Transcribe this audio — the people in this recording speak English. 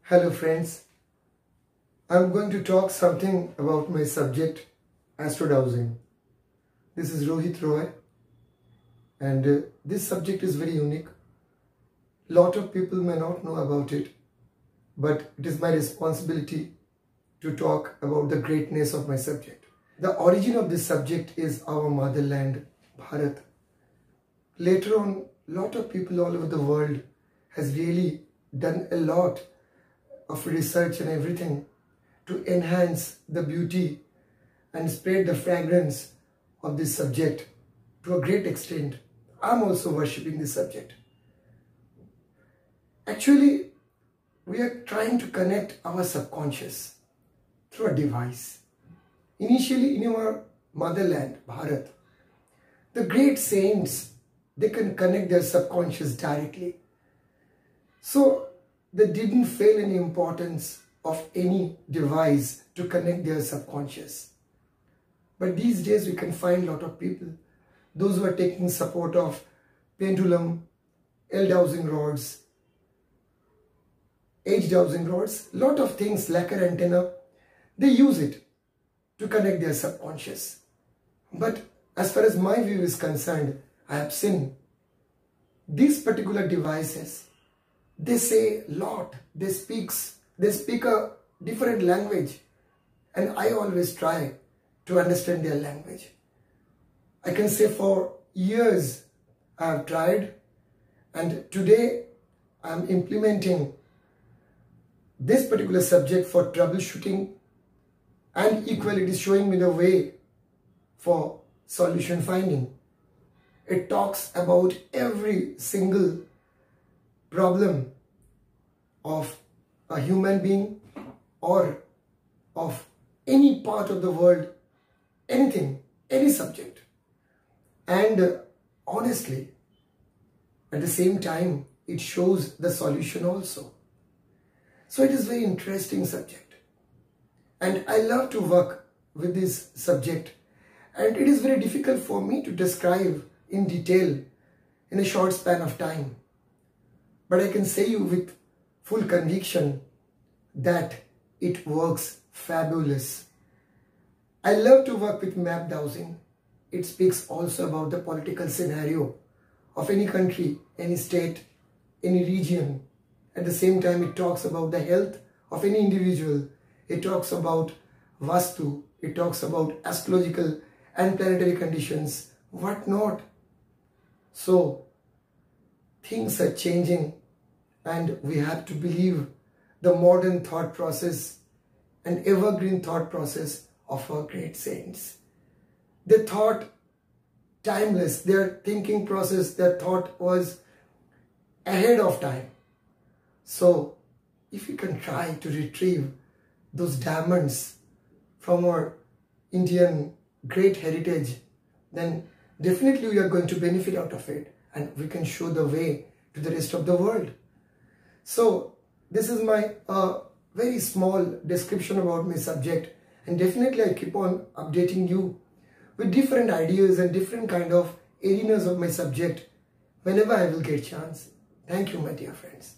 Hello friends, I'm going to talk something about my subject Astro-Dowsing. This is Rohit Roy and this subject is very unique. Lot of people may not know about it, but it is my responsibility to talk about the greatness of my subject. The origin of this subject is our motherland, Bharat. Later on, lot of people all over the world has really done a lot of research and everything to enhance the beauty and spread the fragrance of this subject to a great extent. I'm also worshipping this subject. Actually, we are trying to connect our subconscious through a device. Initially in our motherland, Bharat, the great saints, they can connect their subconscious directly. So they didn't feel any importance of any device to connect their subconscious. But these days we can find a lot of people, those who are taking support of pendulum, L-dowsing rods, H-dowsing rods, lot of things, lacquer antenna, they use it to connect their subconscious. But as far as my view is concerned, I have seen these particular devices, they say a lot, they speak a different language, and I always try to understand their language. I can say for years I have tried, and today I am implementing this particular subject for troubleshooting, and equally it is showing me the way for solution finding. It talks about every single problem of a human being or of any part of the world, anything, any subject. And honestly, at the same time, it shows the solution also. So it is very interesting subject. And I love to work with this subject. And it is very difficult for me to describe in detail in a short span of time. But I can say you with full conviction that it works fabulous. I love to work with map dowsing. It speaks also about the political scenario of any country, any state, any region. At the same time, it talks about the health of any individual. It talks about Vastu. It talks about astrological and planetary conditions, whatnot. So, things are changing and we have to believe the modern thought process and evergreen thought process of our great saints. They thought timeless, their thinking process, their thought was ahead of time. So, if we can try to retrieve those diamonds from our Indian great heritage, then definitely we are going to benefit out of it and we can show the way to the rest of the world. So this is my very small description about my subject, and definitely I keep on updating you with different ideas and different kind of arenas of my subject whenever I will get chance. Thank you, my dear friends.